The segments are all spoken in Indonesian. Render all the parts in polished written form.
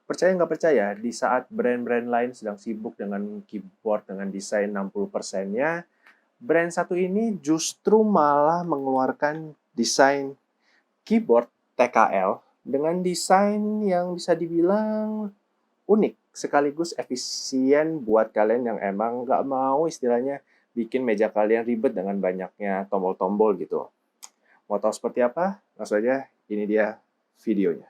Percaya nggak percaya, di saat brand-brand lain sedang sibuk dengan keyboard dengan desain 60%-nya, brand satu ini justru malah mengeluarkan desain keyboard TKL dengan desain yang bisa dibilang unik, sekaligus efisien buat kalian yang emang nggak mau istilahnya bikin meja kalian ribet dengan banyaknya tombol-tombol gitu. Mau tahu seperti apa? Langsung aja, ini dia videonya.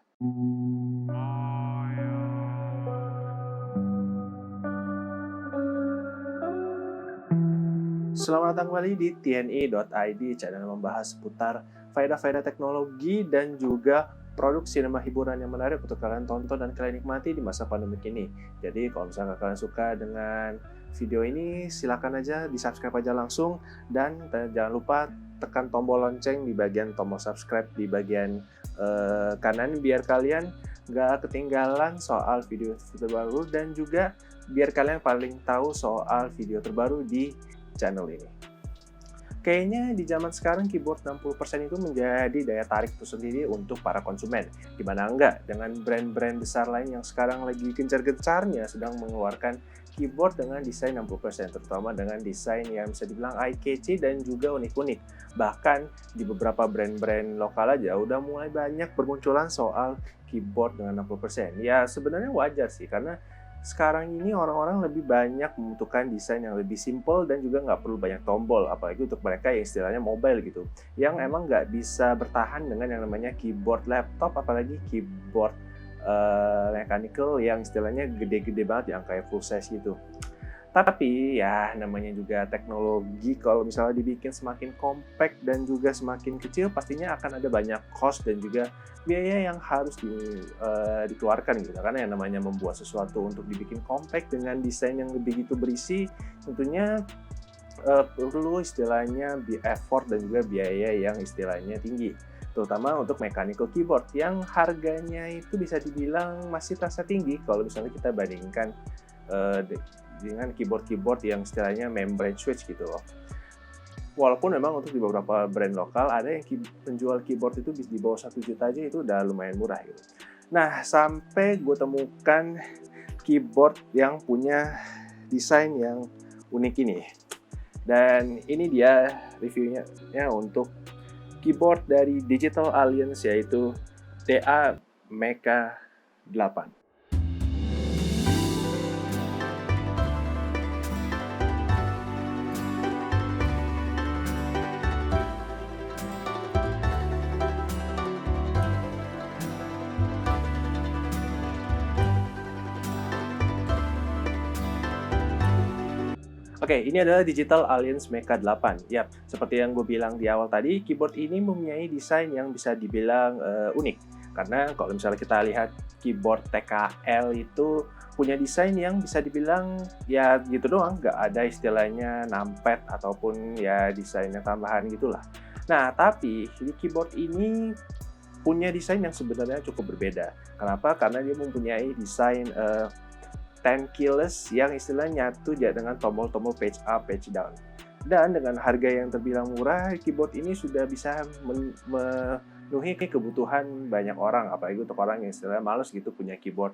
Selamat datang kembali di tni.id, channel yang membahas seputar faedah-faedah teknologi dan juga produk sinema hiburan yang menarik untuk kalian tonton dan kalian nikmati di masa pandemi ini. Jadi kalau misalnya kalian suka dengan video ini, silakan aja di-subscribe aja langsung, dan jangan lupa tekan tombol lonceng di bagian tombol subscribe di bagian kanan biar kalian nggak ketinggalan soal video terbaru, dan juga biar kalian paling tahu soal video terbaru di channel ini. Kayaknya di zaman sekarang keyboard 60% itu menjadi daya tarik tersendiri untuk para konsumen. Dimana enggak, dengan brand-brand besar lain yang sekarang lagi gencar-gencarnya sedang mengeluarkan keyboard dengan desain 60%, terutama dengan desain yang bisa dibilang eye-catchy dan juga unik-unik. Bahkan di beberapa brand-brand lokal aja udah mulai banyak bermunculan soal keyboard dengan 60%. Ya sebenarnya wajar sih, karena sekarang ini orang-orang lebih banyak membutuhkan desain yang lebih simple dan juga nggak perlu banyak tombol, apalagi untuk mereka yang istilahnya mobile gitu, yang emang nggak bisa bertahan dengan yang namanya keyboard laptop, apalagi keyboard mechanical yang istilahnya gede-gede banget yang kayak full size gitu. Tapi ya namanya juga teknologi, kalau misalnya dibikin semakin compact dan juga semakin kecil, pastinya akan ada banyak cost dan juga biaya yang harus dikeluarkan gitu. Karena yang namanya membuat sesuatu untuk dibikin compact dengan desain yang begitu berisi, tentunya perlu istilahnya effort dan juga biaya yang istilahnya tinggi. Terutama untuk mechanical keyboard yang harganya itu bisa dibilang masih terasa tinggi kalau misalnya kita bandingkan dengan keyboard-keyboard yang istilahnya membrane switch gitu loh. Walaupun memang untuk di beberapa brand lokal ada yang penjual keyboard itu di bawah 1 juta aja itu udah lumayan murah gitu. Nah, sampai gue temukan keyboard yang punya desain yang unik ini. Dan ini dia reviewnya untuk keyboard dari Digital Alliance, yaitu DA Mecha 8. Oke, ini adalah Digital Alliance Mecha 8. Yap, seperti yang gue bilang di awal tadi, keyboard ini mempunyai desain yang bisa dibilang unik. Karena kalau misalnya kita lihat keyboard TKL itu punya desain yang bisa dibilang ya gitu doang, nggak ada istilahnya numpad ataupun ya desainnya tambahan gitulah. Nah, tapi di keyboard ini punya desain yang sebenarnya cukup berbeda. Kenapa? Karena dia mempunyai desain 10 keyless yang istilahnya nyatu ya dengan tombol-tombol page up, page down. Dan dengan harga yang terbilang murah, keyboard ini sudah bisa memenuhi kebutuhan banyak orang, apalagi untuk orang yang istilahnya males gitu punya keyboard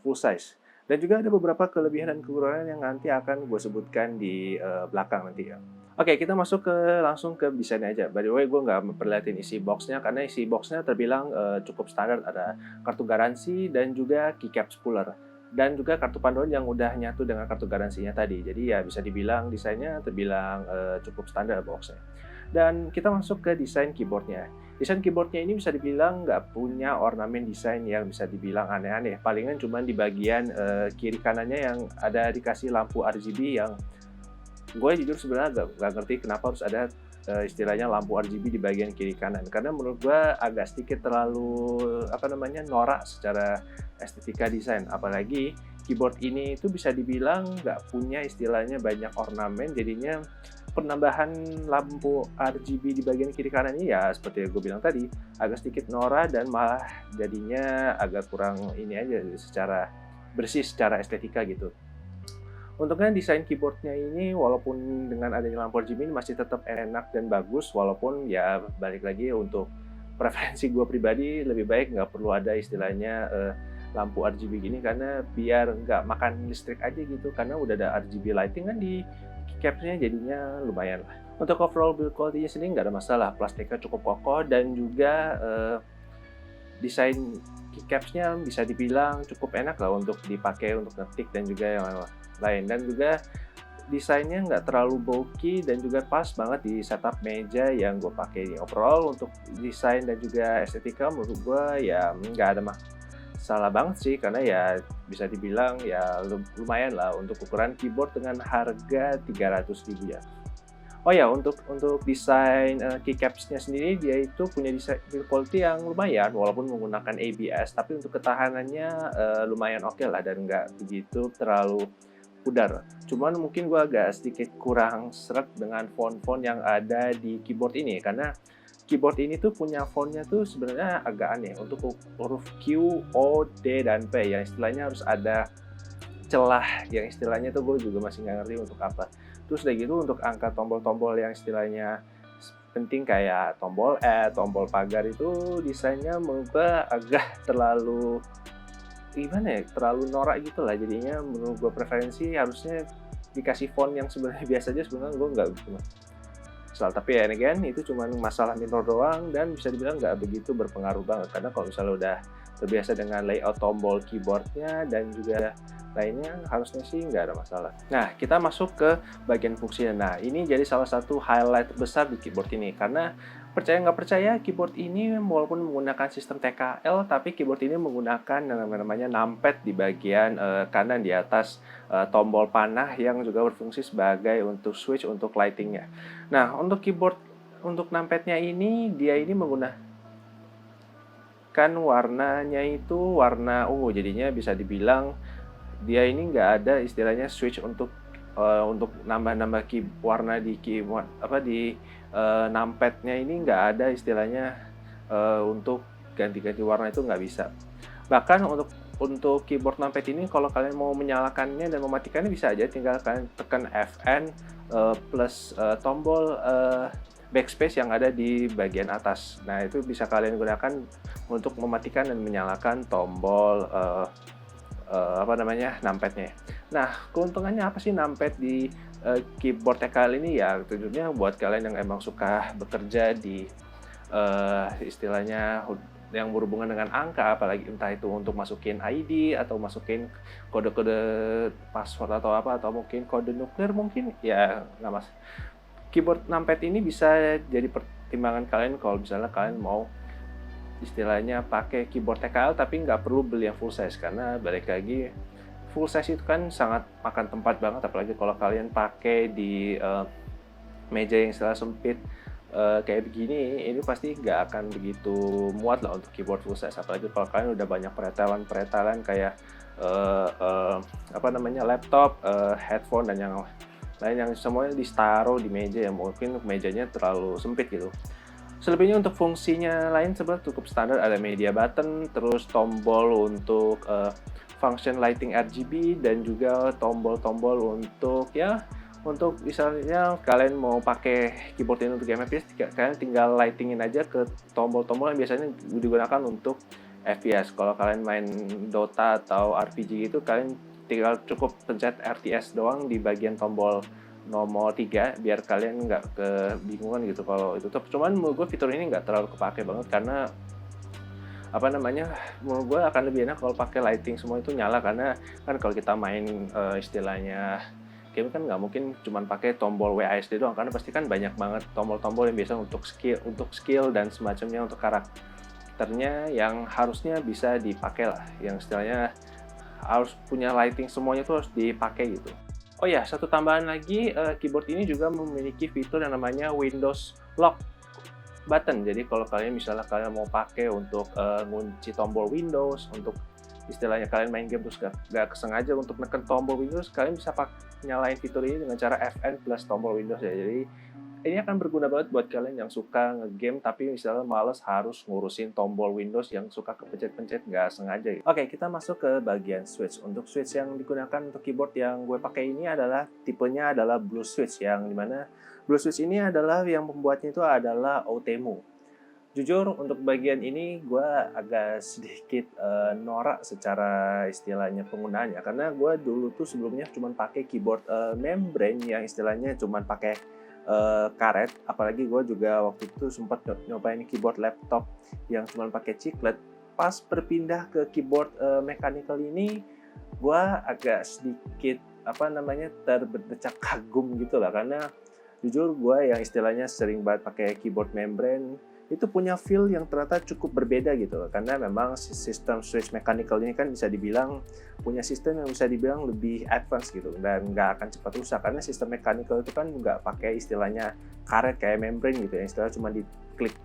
full size. Dan juga ada beberapa kelebihan dan kekurangan yang nanti akan gue sebutkan di belakang nanti ya. Oke, kita masuk langsung ke desainnya aja. By the way, gue nggak memperlihatin isi boxnya karena isi boxnya terbilang cukup standar. Ada kartu garansi dan juga keycap spooler. Dan juga kartu panduan yang udah nyatu dengan kartu garansinya tadi. Jadi ya bisa dibilang desainnya terbilang cukup standar boxnya. Dan kita masuk ke desain keyboardnya. Desain keyboardnya ini bisa dibilang nggak punya ornamen desain yang bisa dibilang aneh-aneh. Palingan cuma di bagian kiri kanannya yang ada dikasih lampu RGB yang gue jujur sebenarnya nggak ngerti kenapa harus ada istilahnya lampu RGB di bagian kiri kanan. Karena menurut gue agak sedikit terlalu norak secara estetika desain. Apalagi keyboard ini itu bisa dibilang nggak punya istilahnya banyak ornamen, jadinya penambahan lampu RGB di bagian kiri kanan ini ya seperti yang gue bilang tadi agak sedikit norak dan malah jadinya agak kurang ini aja secara bersih, secara estetika gitu. Untuknya desain keyboardnya ini walaupun dengan adanya lampu RGB ini masih tetap enak dan bagus, walaupun ya balik lagi untuk preferensi gue pribadi lebih baik nggak perlu ada istilahnya lampu RGB gini karena biar nggak makan listrik aja gitu, karena udah ada RGB lighting kan di keycapsnya, jadinya lumayan lah. Untuk overall build quality-nya sendiri nggak ada masalah, plastiknya cukup kokoh dan juga desain keycapsnya bisa dibilang cukup enak lah untuk dipakai untuk ngetik dan juga yang lain, dan juga desainnya nggak terlalu bulky dan juga pas banget di setup meja yang gue pakai ini. Overall untuk desain dan juga estetika menurut gue ya nggak ada masalah banget sih, karena ya bisa dibilang ya lumayan lah untuk ukuran keyboard dengan harga 300.000 ya. Oh ya, untuk desain keycapsnya sendiri, dia itu punya desain build quality yang lumayan walaupun menggunakan ABS, tapi untuk ketahanannya lumayan oke lah dan nggak begitu terlalu pudar. Cuman mungkin gue agak sedikit kurang seret dengan font-font yang ada di keyboard ini, karena keyboard ini tuh punya fontnya tuh sebenarnya agak aneh. Untuk huruf Q, O, D, dan P yang istilahnya harus ada celah, yang istilahnya tuh gue juga masih nggak ngerti untuk apa. Terus udah gitu untuk angka tombol-tombol yang istilahnya penting kayak tombol E, tombol pagar itu desainnya menurut gue agak terlalu gimana ya, terlalu norak gitu lah. Jadinya menurut gue preferensi harusnya dikasih font yang sebenarnya biasa aja, sebenarnya gue nggak masalah. Tapi ya again itu cuma masalah minor doang dan bisa dibilang nggak begitu berpengaruh banget, karena kalau misalnya udah terbiasa dengan layout tombol keyboardnya dan juga lainnya harusnya sih nggak ada masalah. Nah, kita masuk ke bagian fungsinya. Nah, ini jadi salah satu highlight besar di keyboard ini, karena percaya nggak percaya keyboard ini walaupun menggunakan sistem TKL, tapi keyboard ini menggunakan yang namanya numpad di bagian kanan di atas tombol panah yang juga berfungsi sebagai untuk switch untuk lightingnya. Nah, untuk keyboard untuk numpadnya ini, dia ini menggunakan warnanya itu warna ungu, jadinya bisa dibilang dia ini nggak ada istilahnya switch untuk nambah-nambah warna di keyboard di numpadnya ini nggak ada istilahnya untuk ganti-ganti warna, itu nggak bisa. Bahkan untuk keyboard numpad ini kalau kalian mau menyalakannya dan mematikannya bisa aja, tinggal kalian tekan Fn plus tombol backspace yang ada di bagian atas. Nah, itu bisa kalian gunakan untuk mematikan dan menyalakan tombol numpadnya. Nah, keuntungannya apa sih numpad di keyboard TKL ini? Ya tujuannya buat kalian yang emang suka bekerja di istilahnya yang berhubungan dengan angka, apalagi entah itu untuk masukin ID atau masukin kode-kode password atau apa, atau mungkin kode nuklir mungkin, ya nggak mas. Keyboard numpad ini bisa jadi pertimbangan kalian kalau misalnya kalian mau istilahnya pakai keyboard TKL tapi nggak perlu beli yang full size, karena balik lagi full size itu kan sangat makan tempat banget, apalagi kalau kalian pakai di meja yang istilah sempit kayak begini, ini pasti nggak akan begitu muat lah untuk keyboard full size, apalagi kalau kalian udah banyak peretelan kayak laptop, headphone dan yang lain yang semuanya ditaruh di meja yang mungkin mejanya terlalu sempit gitu. Selebihnya untuk fungsinya lain sebenarnya cukup standar, ada media button, terus tombol untuk function lighting RGB, dan juga tombol-tombol untuk misalnya kalian mau pakai keyboard ini untuk game FPS, kalian tinggal lightingin aja ke tombol-tombol yang biasanya digunakan untuk FPS. Kalau kalian main Dota atau RPG gitu, kalian tinggal cukup pencet RTS doang di bagian tombol nomor 3 biar kalian nggak kebingungan gitu kalau itu tuh. Cuman menurut gue fitur ini nggak terlalu kepake banget, karena menurut gue akan lebih enak kalau pakai lighting semua itu nyala, karena kan kalau kita main istilahnya game kan nggak mungkin cuma pakai tombol WASD doang, karena pasti kan banyak banget tombol-tombol yang biasa untuk skill dan semacamnya untuk karakternya yang harusnya bisa dipakai lah, yang istilahnya harus punya lighting semuanya tuh harus dipakai gitu. Oh ya, satu tambahan lagi, keyboard ini juga memiliki fitur yang namanya Windows Lock button. Jadi kalau kalian misalnya kalian mau pakai untuk ngunci tombol Windows, untuk istilahnya kalian main game terus gak kesengaja untuk neken tombol Windows, kalian bisa nyalain fitur ini dengan cara Fn plus tombol Windows ya. Jadi ini akan berguna banget buat kalian yang suka ngegame tapi misalnya males harus ngurusin tombol Windows yang suka kepencet-pencet nggak sengaja. Oke, kita masuk ke bagian switch. Untuk switch yang digunakan untuk keyboard yang gue pakai ini adalah tipenya adalah Blue Switch, yang dimana Blue Switch ini adalah yang pembuatnya itu adalah Outemu. Jujur untuk bagian ini gue agak sedikit norak secara istilahnya penggunaannya, karena gue dulu tuh sebelumnya cuma pakai keyboard membrane yang istilahnya cuma pakai karet. Apalagi gue juga waktu itu sempat nyobain keyboard laptop yang cuma pakai chiclet. Pas berpindah ke keyboard mechanical ini, gue agak sedikit terdecak kagum gitu lah, karena jujur gue yang istilahnya sering banget pakai keyboard membrane itu punya feel yang ternyata cukup berbeda gitu loh, karena memang sistem switch mechanical ini kan bisa dibilang punya sistem yang bisa dibilang lebih advance gitu dan nggak akan cepat rusak, karena sistem mechanical itu kan nggak pakai istilahnya karet kayak membrane gitu ya, istilahnya cuma diklik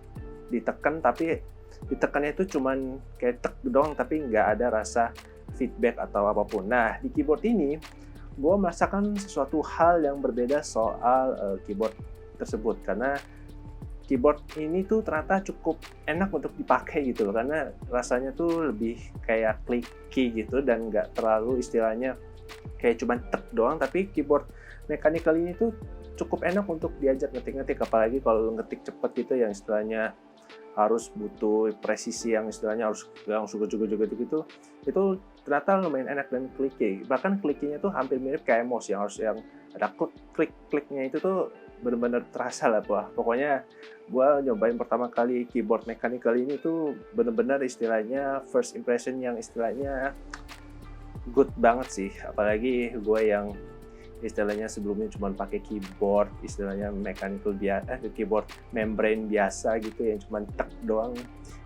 ditekan, tapi ditekannya itu cuman kayak tek doang tapi nggak ada rasa feedback atau apapun. Nah di keyboard ini gue merasakan sesuatu hal yang berbeda soal keyboard tersebut, karena keyboard ini tuh ternyata cukup enak untuk dipakai gitu loh, karena rasanya tuh lebih kayak clicky gitu dan nggak terlalu istilahnya kayak cuman tek doang, tapi keyboard mechanical ini tuh cukup enak untuk diajak ngetik-ngetik, apalagi kalau ngetik cepet gitu yang istilahnya harus butuh presisi yang istilahnya harus langsung juga gitu, itu ternyata lumayan enak dan clicky. Bahkan clicking-nya tuh hampir mirip kayak mouse yang harus yang ada klik-kliknya itu tuh bener-bener terasa lah. Wah, pokoknya gue nyobain pertama kali keyboard mechanical ini tuh bener-bener istilahnya first impression yang istilahnya good banget sih. Apalagi gue yang istilahnya sebelumnya cuma pakai keyboard istilahnya mechanical keyboard membrane biasa gitu yang cuma tek doang,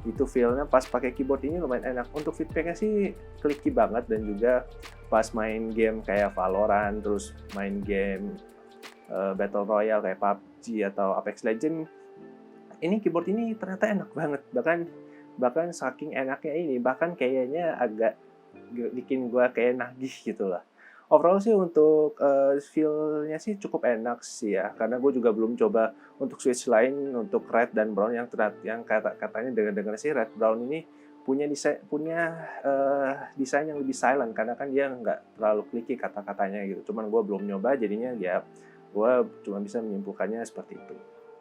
itu feelnya pas pakai keyboard ini lumayan enak. Untuk feedbacknya sih clicky banget, dan juga pas main game kayak Valorant, terus main game Battle Royale kayak PUBG atau Apex Legends, ini keyboard ini ternyata enak banget. Bahkan saking enaknya ini, bahkan kayaknya agak bikin gue kayak nagih gitu lah. Overall sih untuk feel-nya sih cukup enak sih ya, karena gue juga belum coba untuk switch lain untuk red dan brown yang katanya dengar-dengar sih red brown ini punya desain yang lebih silent, karena kan dia nggak terlalu clicky kata-katanya gitu. Cuman gue belum nyoba, jadinya ya gue cuma bisa menyimpulkannya seperti itu.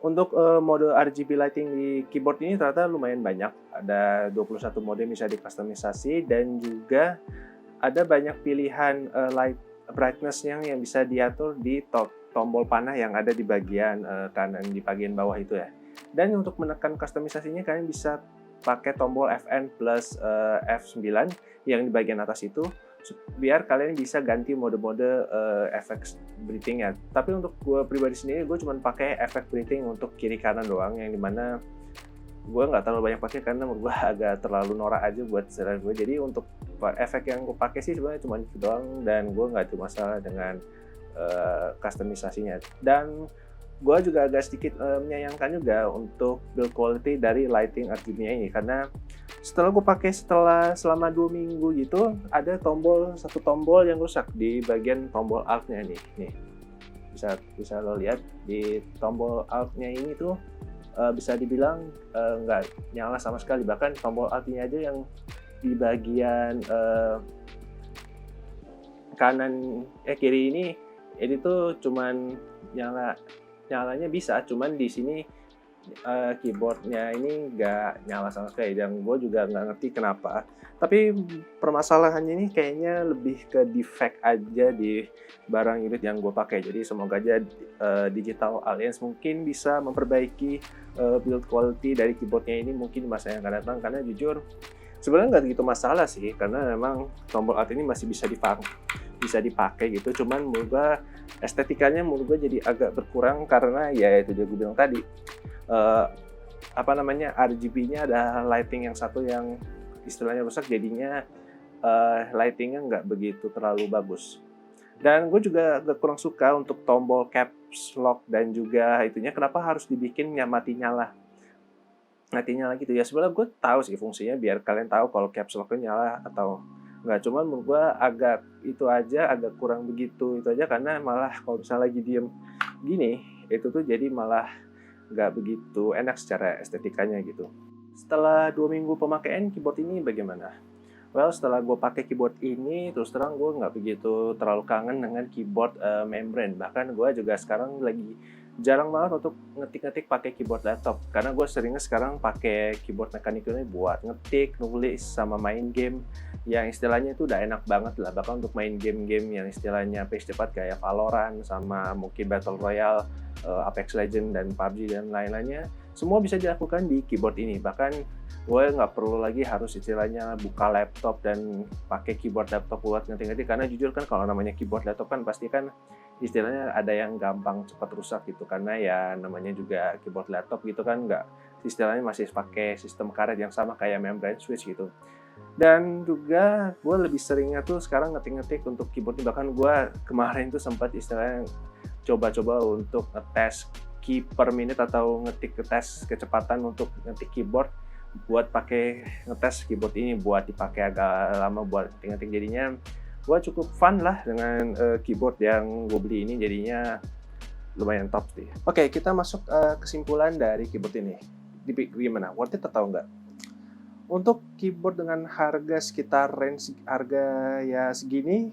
Untuk mode RGB lighting di keyboard ini ternyata lumayan banyak. Ada 21 mode yang bisa dikustomisasi, dan juga ada banyak pilihan light brightness yang bisa diatur di tombol panah yang ada di bagian kanan, di bagian bawah itu ya. Dan untuk menekan kustomisasinya kalian bisa pakai tombol Fn plus F9 yang di bagian atas itu, biar kalian bisa ganti mode-mode efek breathing-nya. Tapi untuk gue pribadi sendiri, gue cuma pakai efek breathing untuk kiri kanan doang, yang dimana gue nggak terlalu banyak pakai karena menurut gue agak terlalu norak aja buat selera gue. Jadi untuk efek yang gue pakai sih sebenarnya cuma itu doang, dan gue nggak ada masalah dengan kustomisasinya. Dan gue juga agak sedikit menyayangkan juga untuk build quality dari lighting RGB-nya ini, karena setelah gue pakai selama 2 minggu gitu, ada satu tombol yang rusak di bagian tombol alt-nya nih. Bisa lo lihat di tombol alt-nya ini tuh bisa dibilang nggak nyala sama sekali. Bahkan tombol alt-nya aja yang di bagian kiri ini tuh cuman nyalanya bisa, cuman di sini keyboardnya ini nggak nyala sama sekali, dan gue juga nggak ngerti kenapa. Tapi permasalahannya ini kayaknya lebih ke defect aja di barang unit yang gue pakai. Jadi semoga aja Digital Alliance mungkin bisa memperbaiki build quality dari keyboardnya ini mungkin di masa yang akan datang, karena jujur sebenarnya nggak gitu masalah sih, karena memang tombol alt ini masih bisa dipakai gitu. Cuman menurut gue estetikanya jadi agak berkurang, karena ya itu gue bilang tadi, RGB-nya ada lighting yang satu yang istilahnya rusak, jadinya lightingnya nggak begitu terlalu bagus. Dan gue juga agak kurang suka untuk tombol caps lock dan juga itunya kenapa harus dibikin mati nyala gitu ya. Sebenarnya gue tahu sih fungsinya biar kalian tahu kalau caps lock-nya nyala atau nggak, cuman menurut gue agak kurang begitu itu aja, karena malah kalau misalnya lagi diem gini itu tuh jadi malah nggak begitu enak secara estetikanya gitu. Setelah 2 minggu pemakaian keyboard ini bagaimana? Well, setelah gue pakai keyboard ini, terus terang gue nggak begitu terlalu kangen dengan keyboard membrane. Bahkan gue juga sekarang lagi jarang banget untuk ngetik-ngetik pakai keyboard laptop, karena gue seringnya sekarang pakai keyboard mechanical ini buat ngetik, nulis, sama main game yang istilahnya itu udah enak banget lah. Bahkan untuk main game-game yang istilahnya pace cepat kayak Valorant sama mungkin Battle Royale, Apex Legends dan PUBG dan lain-lainnya, semua bisa dilakukan di keyboard ini. Bahkan gue nggak perlu lagi harus istilahnya buka laptop dan pakai keyboard laptop buat ngetik-ngetik, karena jujur kan kalau namanya keyboard laptop kan pasti kan istilahnya ada yang gampang cepat rusak gitu, karena ya namanya juga keyboard laptop gitu kan, nggak istilahnya masih pakai sistem karet yang sama kayak membrane switch gitu. Dan juga gue lebih seringnya tuh sekarang ngetik-ngetik untuk keyboard ini. Bahkan gue kemarin tuh sempat istilahnya coba-coba untuk ngetes key per minute atau tes kecepatan untuk ngetik keyboard buat pakai ngetes keyboard ini buat dipakai agak lama buat ngetik-ngetik. Jadinya gue cukup fun lah dengan keyboard yang gue beli ini, jadinya lumayan top sih. Oke, kita masuk kesimpulan dari keyboard ini. Gimana? Worth it atau enggak? Untuk keyboard dengan harga sekitar range harga ya segini,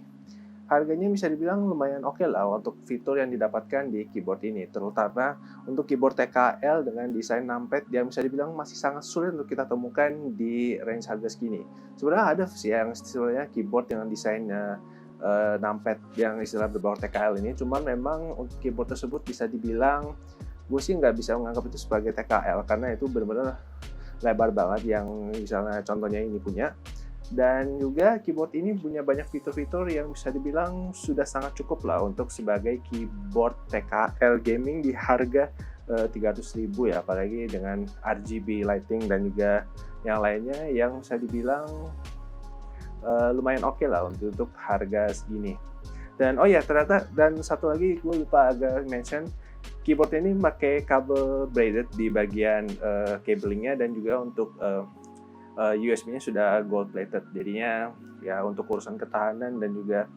harganya bisa dibilang lumayan oke lah untuk fitur yang didapatkan di keyboard ini, terutama untuk keyboard TKL dengan desain numpad yang bisa dibilang masih sangat sulit untuk kita temukan di range harga segini. Sebenarnya ada sih yang istilahnya keyboard dengan desainnya numpad yang istilah berbau TKL ini, cuman memang untuk keyboard tersebut bisa dibilang gue sih nggak bisa menganggap itu sebagai TKL, karena itu benar-benar lebar banget yang misalnya contohnya ini punya. Dan juga keyboard ini punya banyak fitur-fitur yang bisa dibilang sudah sangat cukup lah untuk sebagai keyboard TKL gaming di harga 300.000 ya, apalagi dengan RGB lighting dan juga yang lainnya yang bisa dibilang lumayan oke lah untuk harga segini. Dan oh ya, ternyata dan satu lagi gue lupa agak mention, keyboard ini pakai kabel braided di bagian cablingnya, dan juga untuk USB-nya sudah gold plated, jadinya ya untuk urusan ketahanan dan juga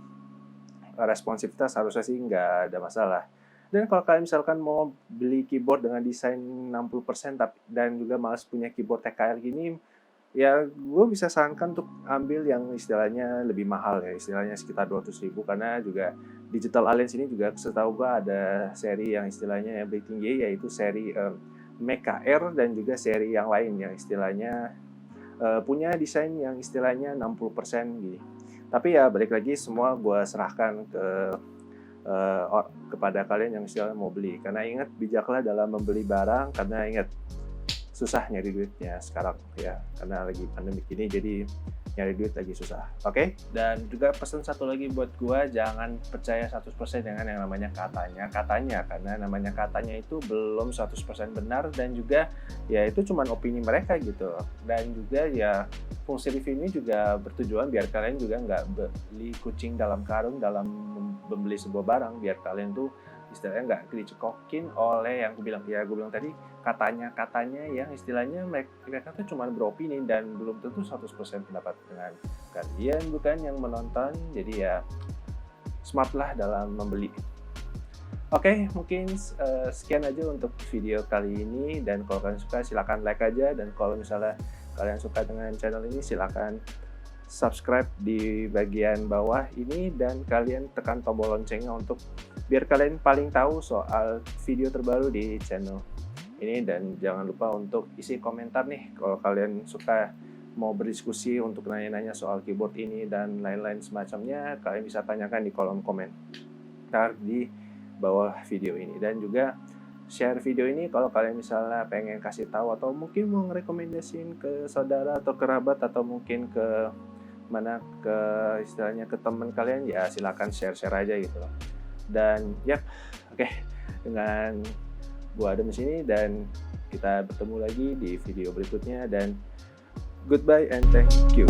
responsivitas harusnya sih nggak ada masalah. Dan kalau kalian misalkan mau beli keyboard dengan desain 60% dan juga malas punya keyboard TKL gini, ya gue bisa sarankan untuk ambil yang istilahnya lebih mahal ya, istilahnya sekitar 200.000, karena juga Digital Alliance ini juga setahu gue ada seri yang istilahnya yang lebih tinggi, yaitu seri Mecha R dan juga seri yang lain yang istilahnya punya desain yang istilahnya 60% gini. Tapi ya balik lagi, semua gue serahkan kepada kalian yang istilahnya mau beli. Karena ingat, bijaklah dalam membeli barang, karena ingat susah nyari duitnya sekarang ya, karena lagi pandemi ini, jadi nyari duit lagi susah. Oke? Dan juga pesan satu lagi buat gua, jangan percaya 100% dengan yang namanya katanya, karena namanya katanya itu belum 100% benar, dan juga ya itu cuma opini mereka gitu. Dan juga ya fungsi review ini juga bertujuan biar kalian juga nggak beli kucing dalam karung dalam membeli sebuah barang, biar kalian tuh istilahnya nggak dicekokin oleh yang gue bilang tadi, katanya yang istilahnya mereka tuh cuma beropini dan belum tentu 100% pendapat dengan kalian, bukan yang menonton. Jadi ya smart lah dalam membeli. Oke, mungkin sekian aja untuk video kali ini, dan kalau kalian suka silahkan like aja, dan kalau misalnya kalian suka dengan channel ini silahkan subscribe di bagian bawah ini, dan kalian tekan tombol loncengnya untuk biar kalian paling tahu soal video terbaru di channel ini. Dan jangan lupa untuk isi komentar nih kalau kalian suka mau berdiskusi untuk nanya-nanya soal keyboard ini dan lain-lain semacamnya. Kalian bisa tanyakan di kolom komentar di bawah video ini, dan juga share video ini kalau kalian misalnya pengen kasih tahu atau mungkin mau ngerekomendasiin ke saudara atau kerabat atau mungkin ke mana, ke istilahnya ke teman kalian, ya silakan share aja gitu loh. Dan ya oke, dengan gua Adam di sini, dan kita bertemu lagi di video berikutnya, dan goodbye and thank you.